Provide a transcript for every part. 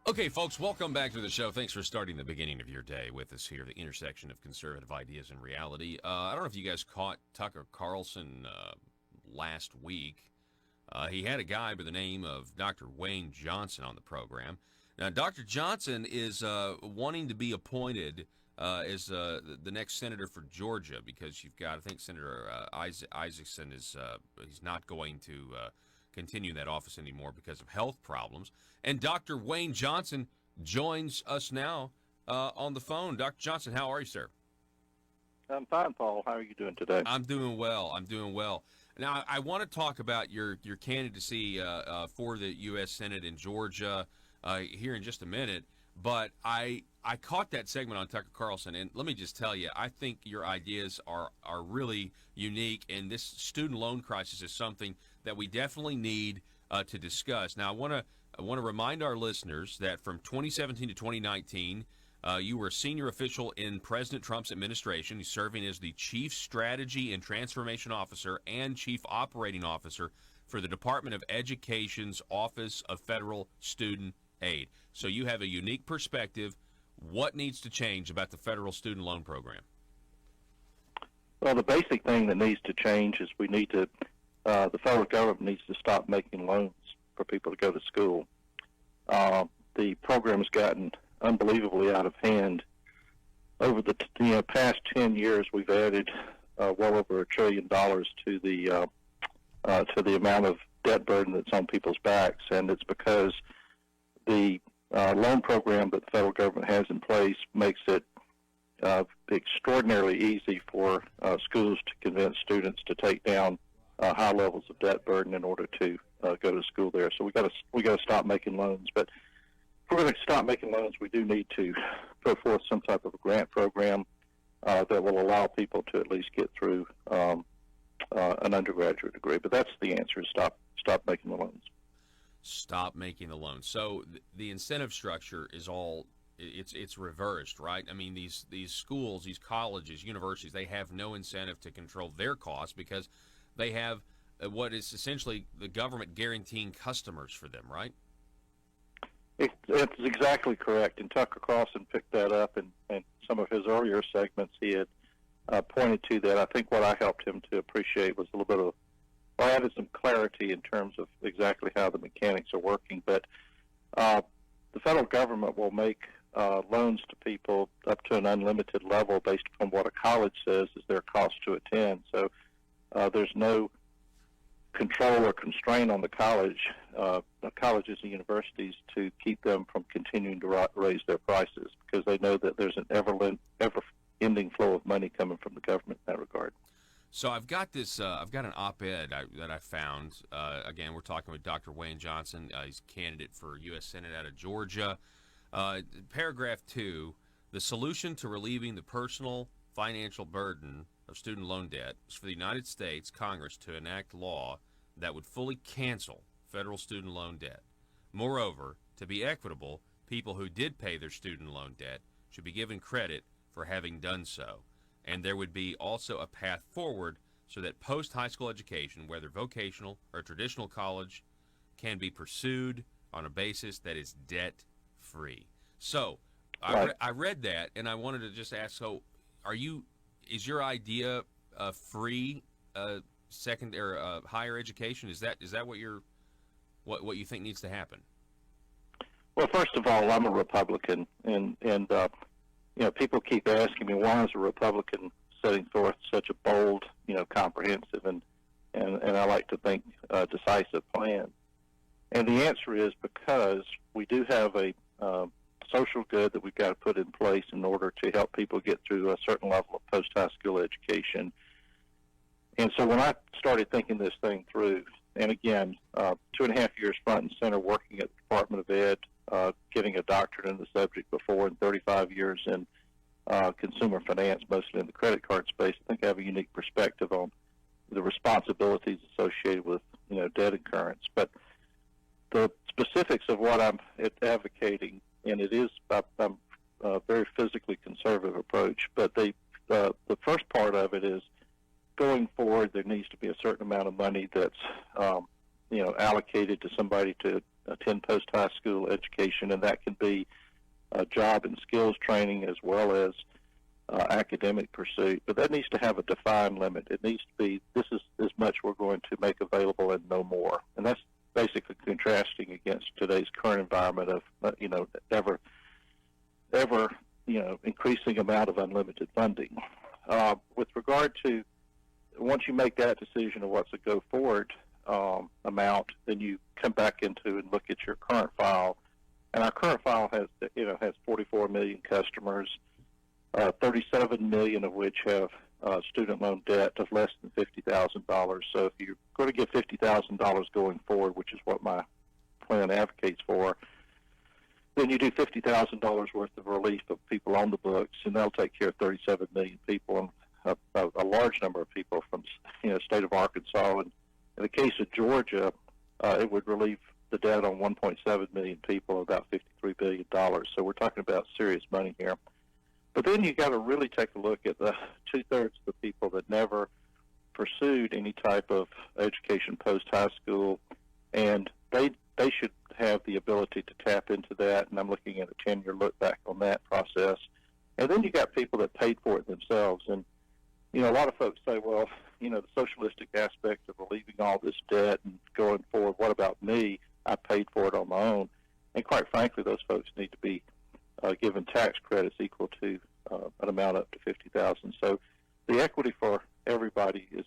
Okay, folks, welcome back to the show. Thanks for starting the beginning of your day with us here, the intersection of conservative ideas and reality. I don't know if you guys caught Tucker Carlson last week. He had a guy by the name of Dr. Wayne Johnson on the program. Now, Dr. Johnson is wanting to be appointed as the next senator for Georgia because you've got, I think, Senator Isaacson is he's not going to continue in that office anymore because of health problems. And Dr. Wayne Johnson joins us now on the phone. Dr. Johnson, how are you, sir? I'm fine, Paul. How are you doing today? I'm doing well. Now, I want to talk about your candidacy for the U.S. Senate in Georgia here in just a minute. But I caught that segment on Tucker Carlson, and let me just tell you, I think your ideas are really unique, and this student loan crisis is something that we definitely need to discuss. Now, I want to remind our listeners that from 2017 to 2019, you were a senior official in President Trump's administration. He's serving as the Chief Strategy and Transformation Officer and Chief Operating Officer for the Department of Education's Office of Federal Student Aid. So you have a unique perspective. What needs to change about the federal student loan program? Well, the basic thing that needs to change is the federal government needs to stop making loans for people to go to school. The program has gotten unbelievably out of hand. Over the past 10 years, we've added well over $1 trillion to the amount of debt burden that's on people's backs, and it's because the loan program that the federal government has in place makes it extraordinarily easy for schools to convince students to take down high levels of debt burden in order to go to school there. So we got to stop making loans. But if we're going to stop making loans, we do need to put forth some type of a grant program that will allow people to at least get through an undergraduate degree. But that's the answer: is stop making the loans. Stop making the loans. So the incentive structure is all it's reversed, right? I mean, these schools, these colleges, universities, they have no incentive to control their costs because they have what is essentially the government guaranteeing customers for them, right? It's exactly correct. And Tucker Carlson picked that up in some of his earlier segments. He had pointed to that. I think what I helped him to appreciate was a little bit of, I added some clarity in terms of exactly how the mechanics are working. But the federal government will make loans to people up to an unlimited level based upon what a college says is their cost to attend. So there's no control or constraint on the colleges and universities to keep them from continuing to raise their prices because they know that there's an ever-ending flow of money coming from the government in that regard. So I've got this. I've got an op-ed that I found. Again, we're talking with Dr. Wayne Johnson. He's a candidate for U.S. Senate out of Georgia. Paragraph 2, the solution to relieving the personal financial burden of student loan debt is for the United States Congress to enact law that would fully cancel federal student loan debt. Moreover, to be equitable, people who did pay their student loan debt should be given credit for having done so. And there would be also a path forward so that post-high school education, whether vocational or traditional college, can be pursued on a basis that is debt-free. So I read that, and I wanted to just ask, so is your idea free second or higher education? Is that what you think needs to happen? Well, first of all, I'm a Republican, and people keep asking me, why is a Republican setting forth such a bold, comprehensive, and I like to think decisive plan? And the answer is because we do have a social good that we've got to put in place in order to help people get through a certain level of post-high school education. And so when I started thinking this thing through, and again, 2.5 years front and center working at the Department of Ed, getting a doctorate in the subject before, and 35 years in consumer finance, mostly in the credit card space, I think I have a unique perspective on the responsibilities associated with, debt incurrence. But the specifics of what I'm advocating, and it is I'm a very physically conservative approach, but the first part of it is going forward, there needs to be a certain amount of money that's allocated to somebody to attend post-high school education, and that can be job and skills training as well as academic pursuit. But that needs to have a defined limit. It needs to be, this is as much we're going to make available and no more. And that's basically contrasting against today's current environment of, ever increasing amount of unlimited funding. With regard to, once you make that decision of what's a go forward amount, then you come back into and look at your current file. And our current file has 44 million customers, 37 million of which have student loan debt of less than $50,000. So if you're going to get $50,000 going forward, which is what my plan advocates for, then you do $50,000 worth of relief of people on the books, and that'll take care of 37 million people, and a large number of people from state of Arkansas. And in the case of Georgia, it would relieve the debt on 1.7 million people, about $53 billion. So we're talking about serious money here. But then you got to really take a look at the 2/3 of the people that never pursued any type of education post-high school, and they should have the ability to tap into that, and I'm looking at a 10-year look back on that process. And then you got people that paid for it themselves. And, a lot of folks say, well, the socialistic aspect of relieving all this debt and going forward, what about me? I paid for it on my own. And quite frankly, those folks need to be given tax credits equal to an amount up to $50,000. So the equity for everybody is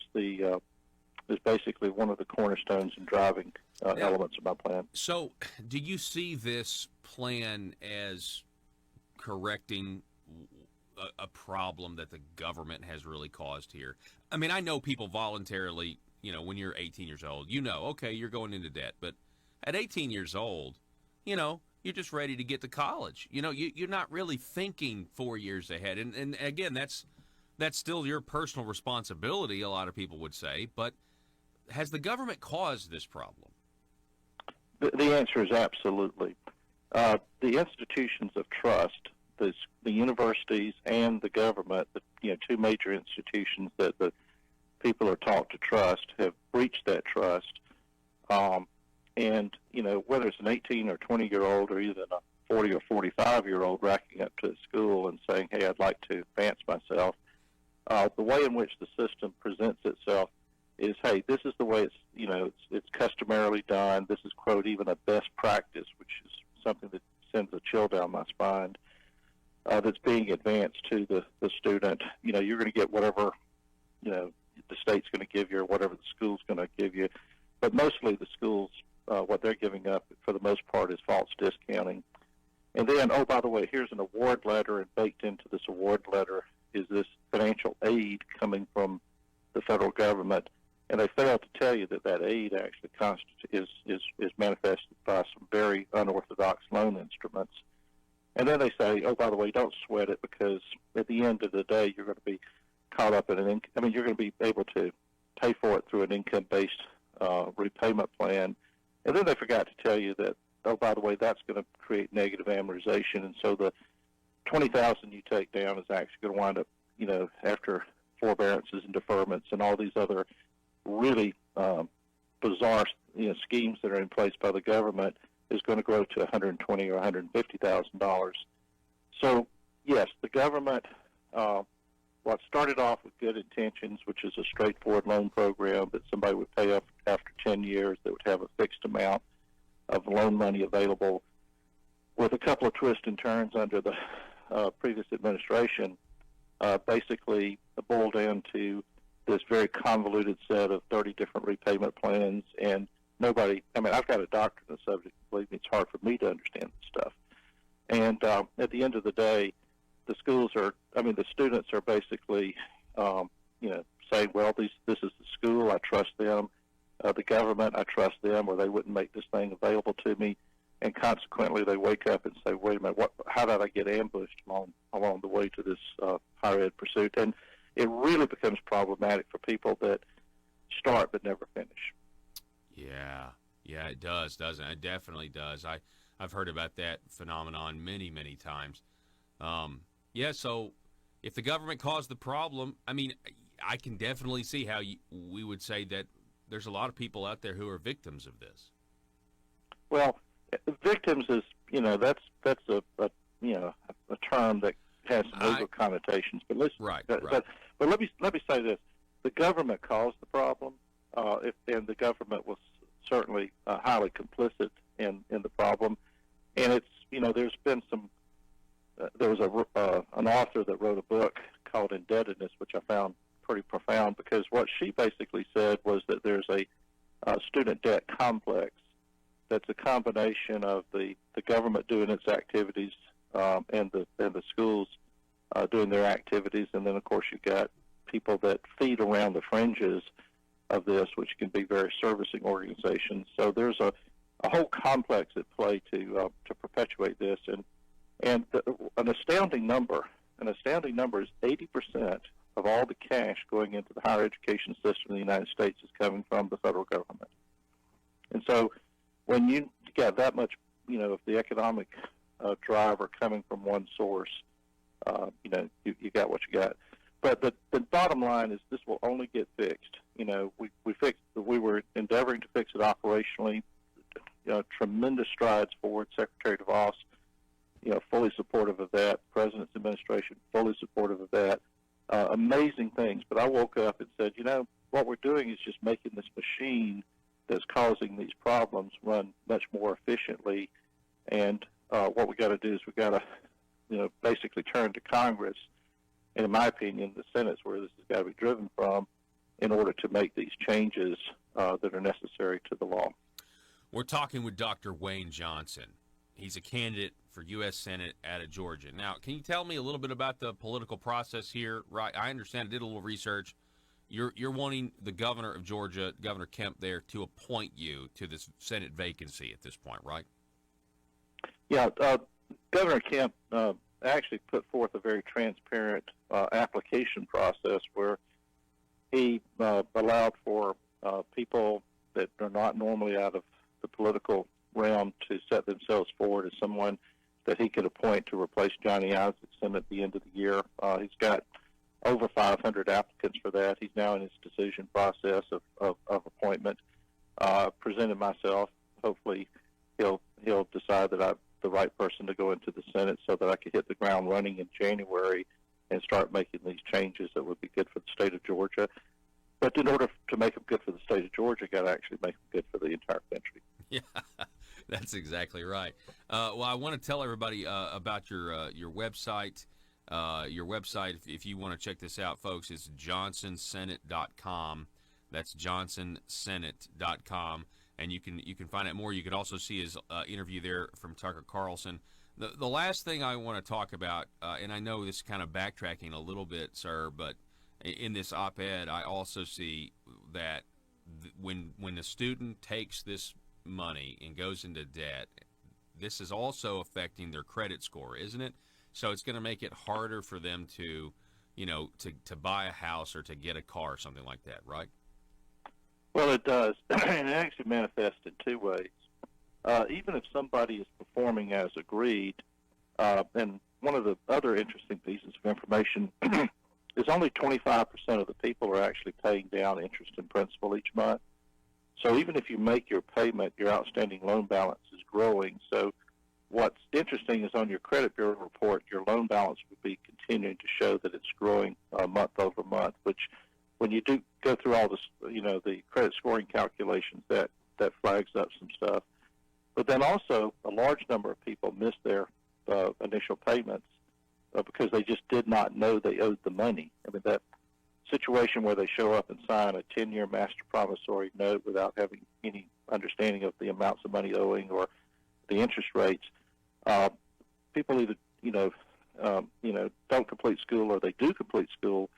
basically one of the cornerstones and driving elements of my plan. So do you see this plan as correcting a problem that the government has really caused here? I mean, I know people voluntarily, when you're 18 years old, okay, you're going into debt. But at 18 years old, you're just ready to get to college. You're not really thinking 4 years ahead. And again, that's still your personal responsibility, a lot of people would say. But has the government caused this problem? The answer is absolutely. The institutions of trust, the universities and the government, the two major institutions that the people are taught to trust, have breached that trust. And, whether it's an 18 or 20-year-old or even a 40 or 45-year-old racking up to the school and saying, hey, I'd like to advance myself, the way in which the system presents itself is, hey, this is the way it's customarily done. This is, quote, even a best practice, which is something that sends a chill down my spine, that's being advanced to the student. You're going to get whatever, the state's going to give you or whatever the school's going to give you. But mostly the schools, what they're giving up for the most part is false discounting. And then, oh, by the way, here's an award letter, and baked into this award letter is this financial aid coming from the federal government. And they fail to tell you that aid actually is manifested by some very unorthodox loan instruments. And then they say, oh, by the way, don't sweat it, because at the end of the day, you're going to be caught up in you're going to be able to pay for it through an income-based repayment plan. And then they forgot to tell you that, oh, by the way, that's going to create negative amortization. And so the $20,000 you take down is actually going to wind up, after forbearances and deferments and all these other really bizarre schemes that are in place by the government, is going to grow to $120,000 or $150,000. So yes, the government, what started off with good intentions, which is a straightforward loan program that somebody would pay up after 10 years, that would have a fixed amount of loan money available, with a couple of twists and turns under the previous administration, basically boiled down to this very convoluted set of 30 different repayment plans. And I've got a doctorate in the subject. Believe me, it's hard for me to understand this stuff. And at the end of the day, the students are basically, saying, well, this is the school, I trust them. The government, I trust them, or they wouldn't make this thing available to me. And consequently, they wake up and say, wait a minute, how did I get ambushed along the way to this higher ed pursuit? And it really becomes problematic for people that start but never finish. Yeah, it does, doesn't it? It definitely does. I've heard about that phenomenon many, many times. So if the government caused the problem, I can definitely see how we would say that there's a lot of people out there who are victims of this. Well, Victims is, that's a term that has some legal connotations. But Right. but let me say this: the government caused the problem, and the government was certainly highly complicit in the problem. And it's, there's been some. There was an author that wrote a book called Indebtedness, which I found pretty profound, because what she basically said was that there's a student debt complex that's a combination of the government doing its activities, and the schools doing their activities, and then of course you've got people that feed around the fringes of this, which can be very servicing organizations. So there's a whole complex at play to perpetuate this, and an astounding number is 80% of all the cash going into the higher education system in the United States is coming from the federal government. And so when you got that much, of the economic driver coming from one source, you got what you got. But the bottom line is this will only get fixed. We were endeavoring to fix it operationally. Tremendous strides forward. Secretary DeVos, fully supportive of that. President's administration, fully supportive of that. Amazing things. But I woke up and said, what we're doing is just making this machine that's causing these problems run much more efficiently. And what we got to do is we got to, basically turn to Congress. And in my opinion, the Senate's where this has got to be driven from in order to make these changes that are necessary to the law. We're talking with Dr. Wayne Johnson. He's a candidate for U.S. Senate out of Georgia. Now, can you tell me a little bit about the political process here? Right, I understand. I did a little research. You're wanting the governor of Georgia, Governor Kemp, there to appoint you to this Senate vacancy at this point, right? Yeah, Governor Kemp actually put forth a very transparent application process where he allowed for people that are not normally out of the political realm to set themselves forward as someone that he could appoint to replace Johnny Isakson at the end of the year. He's got over 500 applicants for that. He's now in his decision process of appointment. Presented myself. Hopefully, he'll decide that I'm the right person to go into the Senate so that I could hit the ground running in January and start making these changes that would be good for the state of Georgia. But in order to make them good for the state of Georgia, you got to actually make them good for the entire country. Yeah, that's exactly right. Well, I want to tell everybody about your website. Your website, if you want to check this out, folks, is johnsonsenate.com. That's johnsonsenate.com, and you can find out more. You can also see his interview there from Tucker Carlson. The last thing I want to talk about, and I know this is kind of backtracking a little bit, sir, but in this op-ed, I also see that when a student takes this money and goes into debt, this is also affecting their credit score, isn't it? So it's going to make it harder for them to buy a house or to get a car or something like that, right? Well, it does, and it actually manifests in two ways. Even if somebody is performing as agreed, and one of the other interesting pieces of information is only 25% of the people are actually paying down interest and principal each month. So even if you make your payment, your outstanding loan balance is growing. So what's interesting is on your credit bureau report, your loan balance would be continuing to show that it's growing month over month, which when you do go through all this, the credit scoring calculations, that flags up some stuff. But then also a large number of people miss their initial payments because they just did not know they owed the money. I mean, that situation where they show up and sign a 10-year master promissory note without having any understanding of the amounts of money owing or the interest rates, people either don't complete school or they do complete school,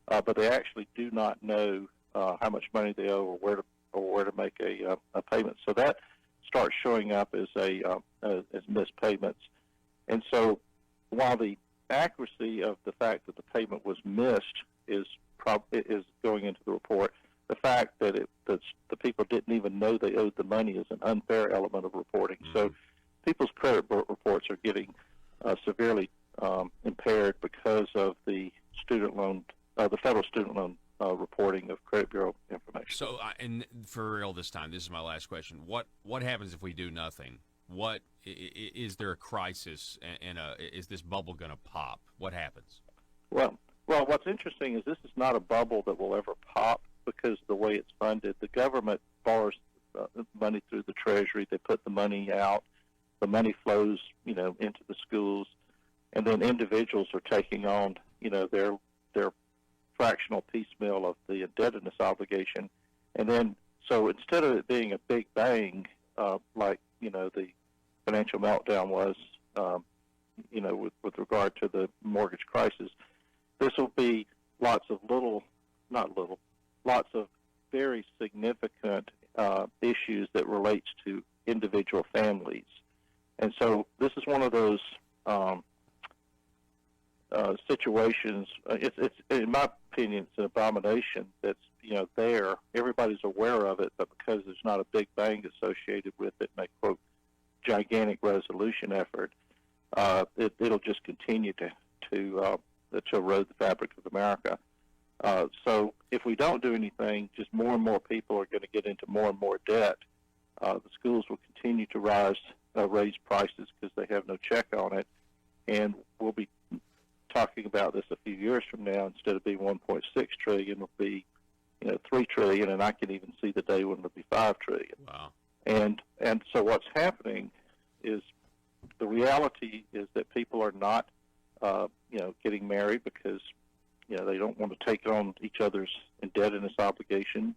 but they actually do not know how much money they owe or where to make a payment. So that starts showing up as missed payments. And so while the accuracy of the fact that the payment was missed is going into the report, the fact that the people didn't even know they owed the money is an unfair element of reporting. Mm-hmm. So people's credit reports are getting severely impaired because of the federal student loan reporting of credit bureau information. So, and for real this time, this is my last question. What happens if we do nothing? what is there a crisis and is this bubble going to pop? What happens? Well, what's interesting is this is not a bubble that will ever pop because of the way it's funded. The government borrows money through the Treasury. They put the money out. The money flows, into the schools, and then individuals are taking on, their fractional piecemeal of the indebtedness obligation, and then so instead of it being a big bang, like the financial meltdown was, with regard to the mortgage crisis, this will be lots of lots of very significant issues that relates to individual families. And so this is one of those situations. It's in my opinion, it's an abomination that's there. Everybody's aware of it, but because there's not a big bang associated with it, and a quote gigantic resolution effort, it'll just continue to erode the fabric of America. So if we don't do anything, just more and more people are going to get into more and more debt. The schools will continue to raise prices because they have no check on it, and we'll be talking about this a few years from now. Instead of being 1.6 trillion, it'll be 3 trillion, and I can even see the day when it'll be 5 trillion. Wow. And so what's happening is the reality is that people are not getting married because they don't want to take on each other's indebtedness obligation.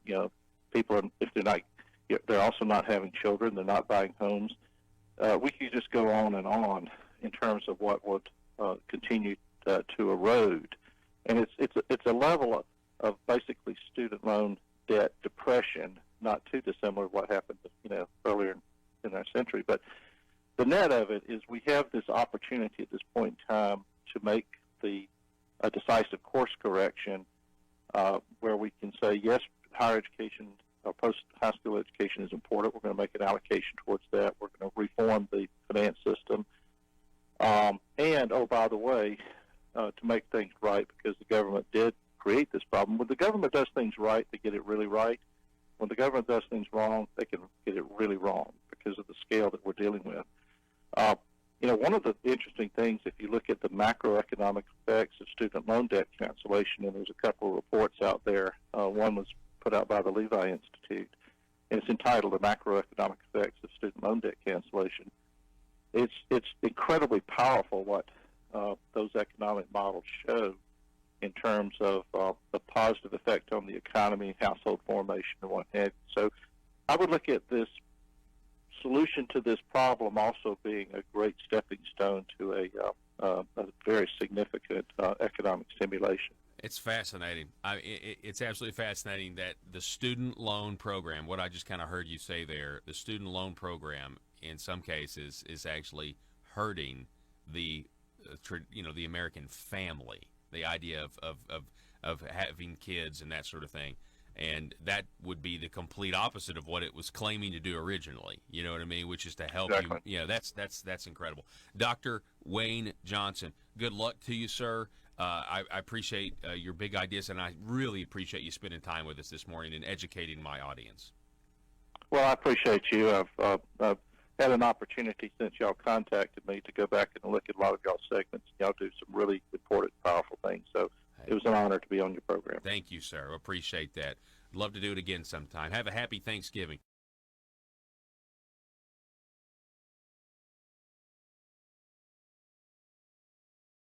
People are, if they're also not having children, they're not buying homes. We could just go on in terms of what would continue to erode, and it's a level of basically student loan debt depression, not too dissimilar to what happened earlier in our century. But the net of it is we have this opportunity at this point in time to make a decisive course correction where we can say, yes, higher education or post-high school education is important. We're going to make an allocation towards that. We're going to reform the finance system. And, oh, by the way, to make things right, because the government did create this problem. When the government does things right, they get it really right. When the government does things wrong, they can get it really wrong because of the scale that we're dealing with. One of the interesting things, if you look at the macroeconomic effects of student loan debt cancellation, and there's a couple of reports out there. One was put out by the Levi Institute, and it's entitled "The Macroeconomic Effects of Student Loan Debt Cancellation." It's incredibly powerful what those economic models show in terms of the positive effect on the economy, household formation, and what have you. So I would look at this solution to this problem also being a great stepping stone to a very significant economic stimulation. It's fascinating. It's absolutely fascinating that the student loan program, what I just kind of heard you say there, the student loan program in some cases is actually hurting the American family, the idea of having kids and that sort of thing. And that would be the complete opposite of what it was claiming to do originally. You know what I mean? Which is to help Exactly. you. That's incredible. Dr. Wayne Johnson, good luck to you, sir. I appreciate your big ideas, and I really appreciate you spending time with us this morning and educating my audience. Well, I appreciate you. I've had an opportunity since y'all contacted me to go back and look at a lot of y'all's segments. Y'all do some really important, powerful things. So it was an honor to be on your program. Thank you, sir. Appreciate that. Love to do it again sometime. Have a happy Thanksgiving.